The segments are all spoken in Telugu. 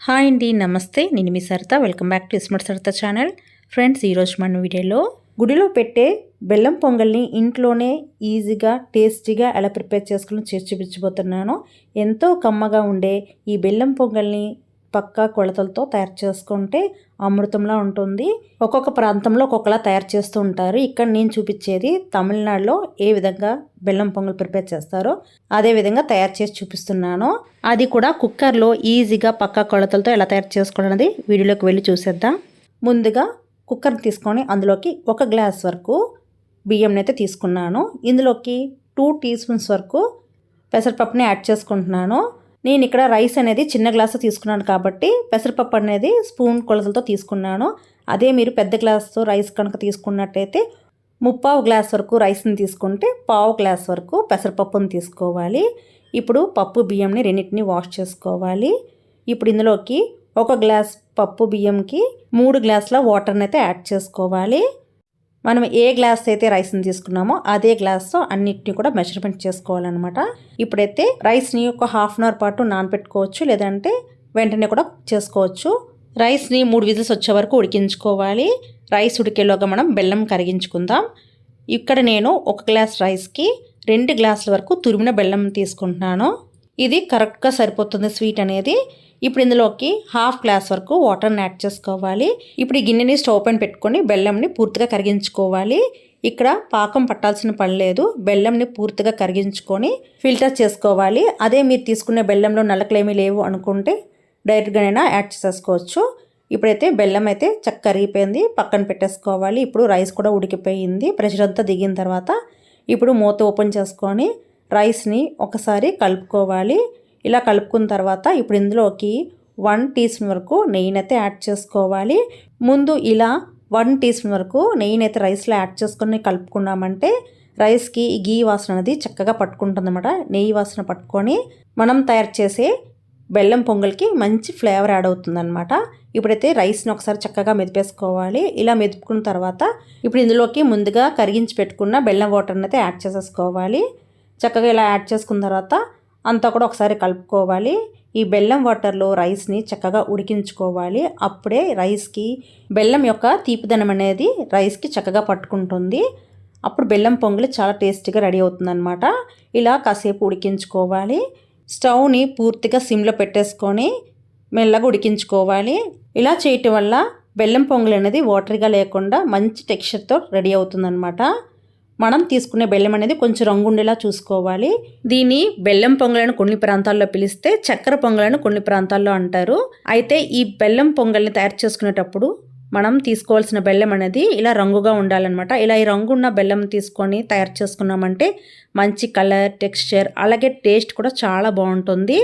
హాయ్ అండి, నమస్తే. నేను మీ Saritha. Welcome back to smart Saritha channel. Friends, ఈరోజు మన వీడియోలో గుడిలో పెట్టే బెల్లం పొంగల్ని ఇంట్లోనే ఈజీగా టేస్టీగా ఎలా ప్రిపేర్ చేసుకుని చేసి చూపించబోతున్నాను. ఎంతో కమ్మగా ఉండే ఈ బెల్లం పొంగల్ని పక్కా కొలతలతో తయారు చేసుకుంటే అమృతంలా ఉంటుంది. ఒక్కొక్క ప్రాంతంలో ఒక్కొక్కలా తయారు చేస్తూ ఉంటారు. ఇక్కడ నేను చూపించేది తమిళనాడులో ఏ విధంగా బెల్లం పొంగల్ ప్రిపేర్ చేస్తారో అదే విధంగా తయారు చేసి చూపిస్తున్నాను. అది కూడా కుక్కర్లో ఈజీగా పక్కా కొలతలతో ఎలా తయారు చేసుకోవాలన్నది వీడియోలోకి వెళ్ళి చూసేద్దాం. ముందుగా కుక్కర్ని తీసుకొని అందులోకి 1 గ్లాస్ వరకు బియ్యంని అయితే తీసుకున్నాను. ఇందులోకి 2 టీ స్పూన్స్ వరకు పెసరపప్పుని యాడ్ చేసుకుంటున్నాను. నేను ఇక్కడ రైస్ అనేది చిన్న గ్లాసు తీసుకున్నాను కాబట్టి పెసరపప్పు అనేది స్పూన్ కొలతలతో తీసుకున్నాను. అదే మీరు పెద్ద గ్లాస్తో రైస్ కనుక తీసుకున్నట్టయితే 3/4 గ్లాస్ వరకు రైస్ని తీసుకుంటే 1/2 గ్లాస్ వరకు పెసరపప్పుని తీసుకోవాలి. ఇప్పుడు పప్పు బియ్యంని రెండింటిని వాష్ చేసుకోవాలి. ఇప్పుడు ఇందులోకి 1 గ్లాస్ పప్పు బియ్యంకి 3 గ్లాసుల వాటర్ని అయితే యాడ్ చేసుకోవాలి. మనం ఏ గ్లాస్ అయితే రైస్ని తీసుకున్నామో అదే గ్లాస్తో అన్నిటిని కూడా మెజర్మెంట్ చేసుకోవాలన్నమాట. ఇప్పుడైతే రైస్ని ఒక హాఫ్ అన్ అవర్ పాటు నానబెట్టుకోవచ్చు, లేదంటే వెంటనే కూడా చేసుకోవచ్చు. రైస్ని 3 విజిల్స్ వచ్చే వరకు ఉడికించుకోవాలి. రైస్ ఉడికేలోగా మనం బెల్లం కరిగించుకుందాం. ఇక్కడ నేను 1 గ్లాస్ రైస్కి 2 గ్లాసుల వరకు తురిమిన బెల్లం తీసుకుంటున్నాను. ఇది కరెక్ట్గా సరిపోతుంది స్వీట్ అనేది. ఇప్పుడు ఇందులోకి 1/2 గ్లాస్ వరకు వాటర్ని యాడ్ చేసుకోవాలి. ఇప్పుడు ఈ గిన్నెని స్టవ్ పైన పెట్టుకొని బెల్లంని పూర్తిగా కరిగించుకోవాలి. ఇక్కడ పాకం పట్టాల్సిన పని లేదు. బెల్లంని పూర్తిగా కరిగించుకొని ఫిల్టర్ చేసుకోవాలి. అదే మీరు తీసుకునే బెల్లంలో నల్లకలేమీ లేవు అనుకుంటే డైరెక్ట్గానైనా యాడ్ చేసేసుకోవచ్చు. ఇప్పుడైతే బెల్లం అయితే చక్కగా కరిగిపోయింది, పక్కన పెట్టేసుకోవాలి. ఇప్పుడు రైస్ కూడా ఉడికిపోయింది. ప్రెషర్ అంతా దిగిన తర్వాత ఇప్పుడు మూత ఓపెన్ చేసుకొని రైస్ని ఒకసారి కలుపుకోవాలి. ఇలా కలుపుకున్న తర్వాత ఇప్పుడు ఇందులోకి 1 టీ స్పూన్ వరకు నెయ్యిని అయితే యాడ్ చేసుకోవాలి. ముందు ఇలా 1 టీ స్పూన్ వరకు నెయ్యిని అయితే రైస్లో యాడ్ చేసుకొని కలుపుకున్నామంటే రైస్కి ఈ గీ వాసన అనేది చక్కగా పట్టుకుంటుంది అన్నమాట. నెయ్యి వాసన పట్టుకొని మనం తయారు చేసే బెల్లం పొంగల్కి మంచి ఫ్లేవర్ యాడ్ అవుతుందన్నమాట. ఇప్పుడైతే రైస్ని ఒకసారి చక్కగా మెదిపేసుకోవాలి. ఇలా మెదుపుకున్న తర్వాత ఇప్పుడు ఇందులోకి ముందుగా కరిగించి పెట్టుకున్న బెల్లం వాటర్ని అయితే యాడ్ చేసేసుకోవాలి. చక్కగా ఇలా యాడ్ చేసుకున్న తర్వాత అంతా కూడా ఒకసారి కలుపుకోవాలి. ఈ బెల్లం వాటర్లో రైస్ని చక్కగా ఉడికించుకోవాలి. అప్పుడే రైస్కి బెల్లం యొక్క తీపిదనం అనేది రైస్కి చక్కగా పట్టుకుంటుంది. అప్పుడు బెల్లం పొంగలి చాలా టేస్టీగా రెడీ అవుతుందన్నమాట. ఇలా కాసేపు ఉడికించుకోవాలి. స్టవ్ని పూర్తిగా సిమ్లో పెట్టేసుకొని మెల్లగా ఉడికించుకోవాలి. ఇలా చేయటం వల్ల బెల్లం పొంగలి అనేది వాటరీగా లేకుండా మంచి టెక్స్చర్తో రెడీ అవుతుందన్నమాట. మనం తీసుకునే బెల్లం అనేది కొంచెం రంగు ఉండేలా చూసుకోవాలి. దీన్ని బెల్లం పొంగలను కొన్ని ప్రాంతాల్లో పిలిస్తే చక్కెర పొంగలను కొన్ని ప్రాంతాల్లో అంటారు. అయితే ఈ బెల్లం పొంగల్ని తయారు చేసుకునేటప్పుడు మనం తీసుకోవాల్సిన బెల్లం అనేది ఇలా రంగుగా ఉండాలన్నమాట. ఇలా ఈ రంగు ఉన్న బెల్లం తీసుకొని తయారు చేసుకున్నామంటే మంచి కలర్, టెక్స్చర్, అలాగే టేస్ట్ కూడా చాలా బాగుంటుంది.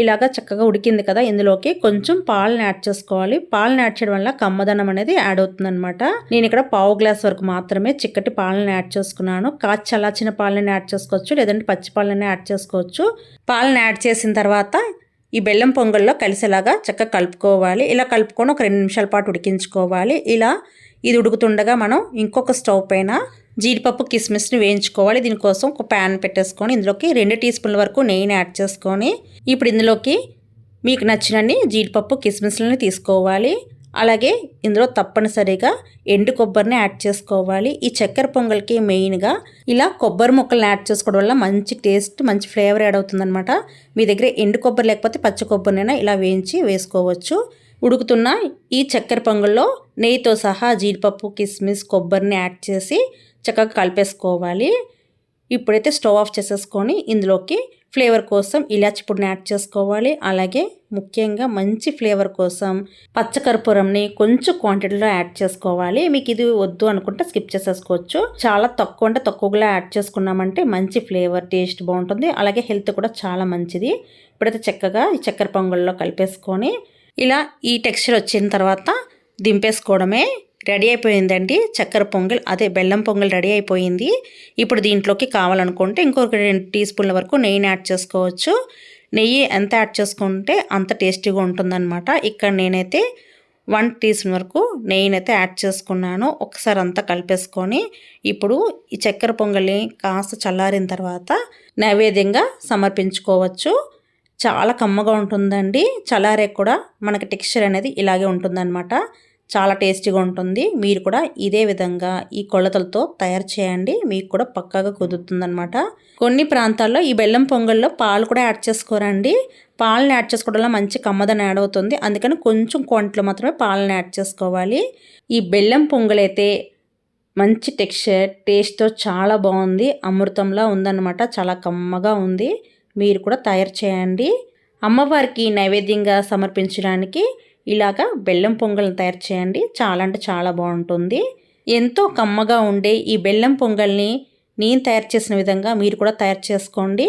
ఇలాగా చక్కగా ఉడికింది కదా, ఇందులోకి కొంచెం పాలను యాడ్ చేసుకోవాలి. పాలను యాడ్ చేయడం వల్ల కమ్మదనం అనేది యాడ్ అవుతుందన్నమాట. నేను ఇక్కడ 1/2 గ్లాస్ వరకు మాత్రమే చిక్కటి పాలను యాడ్ చేసుకున్నాను. కాచి చల్లార్చిన పాలను యాడ్ చేసుకోవచ్చు, లేదంటే పచ్చి పాలను యాడ్ చేసుకోవచ్చు. పాలను యాడ్ చేసిన తర్వాత ఈ బెల్లం పొంగల్లో కలిసేలాగా చక్కగా కలుపుకోవాలి. ఇలా కలుపుకొని ఒక 2 నిమిషాల పాటు ఉడికించుకోవాలి. ఇలా ఇది ఉడుకుతుండగా మనం ఇంకొక స్టవ్ పైన జీడిపప్పు కిస్మిస్ని వేయించుకోవాలి. దీనికోసం ఒక ప్యాన్ పెట్టేసుకొని ఇందులోకి 2 టీ స్పూన్ల వరకు నెయ్యిని యాడ్ చేసుకొని ఇప్పుడు ఇందులోకి మీకు నచ్చినన్ని జీడిపప్పు కిస్మిస్లని తీసుకోవాలి. అలాగే ఇందులో తప్పనిసరిగా ఎండు కొబ్బరిని యాడ్ చేసుకోవాలి. ఈ చక్కెర పొంగల్కి మెయిన్గా ఇలా కొబ్బరి ముక్కల్ని యాడ్ చేసుకోవడం వల్ల మంచి టేస్ట్, మంచి ఫ్లేవర్ యాడ్ అవుతుందన్నమాట. మీ దగ్గర ఎండు కొబ్బరి లేకపోతే పచ్చి కొబ్బరినైనా ఇలా వేయించి వేసుకోవచ్చు. ఉడుకుతున్న ఈ చక్కెర పొంగల్లో నెయ్యితో సహా జీడిపప్పు, కిస్మిస్, కొబ్బరిని యాడ్ చేసి చక్కగా కలిపేసుకోవాలి. ఇప్పుడైతే స్టవ్ ఆఫ్ చేసేసుకొని ఇందులోకి ఫ్లేవర్ కోసం ఇలాచి పొడిని యాడ్ చేసుకోవాలి. అలాగే ముఖ్యంగా మంచి ఫ్లేవర్ కోసం పచ్చకర్పూరంని కొంచెం క్వాంటిటీలో యాడ్ చేసుకోవాలి. మీకు ఇది వద్దు అనుకుంటే స్కిప్ చేసేసుకోవచ్చు. చాలా తక్కువ అంటే తక్కువగా యాడ్ చేసుకున్నామంటే మంచి ఫ్లేవర్, టేస్ట్ బాగుంటుంది. అలాగే హెల్త్ కూడా చాలా మంచిది. ఇప్పుడైతే చక్కగా ఈ చక్కెర పొంగల్లో కలిపేసుకొని ఇలా ఈ టెక్స్చర్ వచ్చిన తర్వాత దింపేసుకోవడమే. రెడీ అయిపోయిందండి చక్కెర పొంగల్, అదే బెల్లం పొంగల్ రెడీ అయిపోయింది. ఇప్పుడు దీంట్లోకి కావాలనుకుంటే ఇంకొక 2 టీ స్పూన్ల వరకు నెయ్యిని యాడ్ చేసుకోవచ్చు. నెయ్యి ఎంత యాడ్ చేసుకుంటే అంత టేస్టీగా ఉంటుందన్నమాట. ఇక్కడ నేనైతే 1 టీ స్పూన్ వరకు నెయ్యిని అయితే యాడ్ చేసుకున్నాను. ఒకసారి అంతా కలిపేసుకొని ఇప్పుడు ఈ చక్కెర పొంగల్ని కాస్త చల్లారిన తర్వాత నైవేద్యంగా సమర్పించుకోవచ్చు. చాలా కమ్మగా ఉంటుందండి. చల్లారే కూడా మనకి టెక్స్చర్ అనేది ఇలాగే ఉంటుందన్నమాట. చాలా టేస్టీగా ఉంటుంది. మీరు కూడా ఇదే విధంగా ఈ కొలతలతో తయారు చేయండి. మీకు కూడా పక్కాగా కుదురుతుందనమాట. కొన్ని ప్రాంతాల్లో ఈ బెల్లం పొంగల్లో పాలు కూడా యాడ్ చేసుకోరండి. పాలను యాడ్ చేసుకోవడం వల్ల మంచి కమ్మదనం యాడ్ అవుతుంది. అందుకని కొంచెం క్వాంటిటీలో మాత్రమే పాలను యాడ్ చేసుకోవాలి. ఈ బెల్లం పొంగలైతే మంచి టెక్స్చర్, టేస్ట్తో చాలా బాగుంది. అమృతంలా ఉందన్నమాట. చాలా కమ్మగా ఉంది. మీరు కూడా తయారు చేయండి. అమ్మవారికి నైవేద్యంగా సమర్పించడానికి ఇలాగా బెల్లం పొంగల్ని తయారు చేయండి. చాలా అంటే చాలా బాగుంటుంది. ఎంతో కమ్మగా ఉండే ఈ బెల్లం పొంగల్ని నేను తయారు చేసిన విధంగా మీరు కూడా తయారు చేసుకోండి.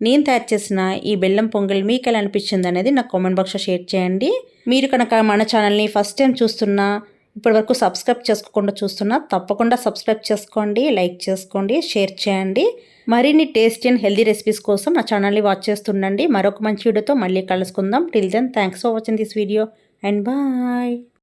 నేను తయారు చేసిన ఈ బెల్లం పొంగల్ మీకు ఎలా అనిపించింది అనేది నాకు కామెంట్ బాక్స్లో షేర్ చేయండి. మీరు కనుక మన ఛానల్ని ఫస్ట్ టైం చూస్తున్నా, ఇప్పటివరకు సబ్స్క్రైబ్ చేసుకోకుండా చూస్తున్నా, తప్పకుండా సబ్స్క్రైబ్ చేసుకోండి, లైక్ చేసుకోండి, షేర్ చేయండి. మరిన్ని టేస్టీ అండ్ హెల్దీ రెసిపీస్ కోసం నా ఛానల్ని వాచ్ చేస్తుండండి. మరొక మంచి వీడియోతో మళ్ళీ కలుసుకుందాం. Till then thanks for watching this video and bye.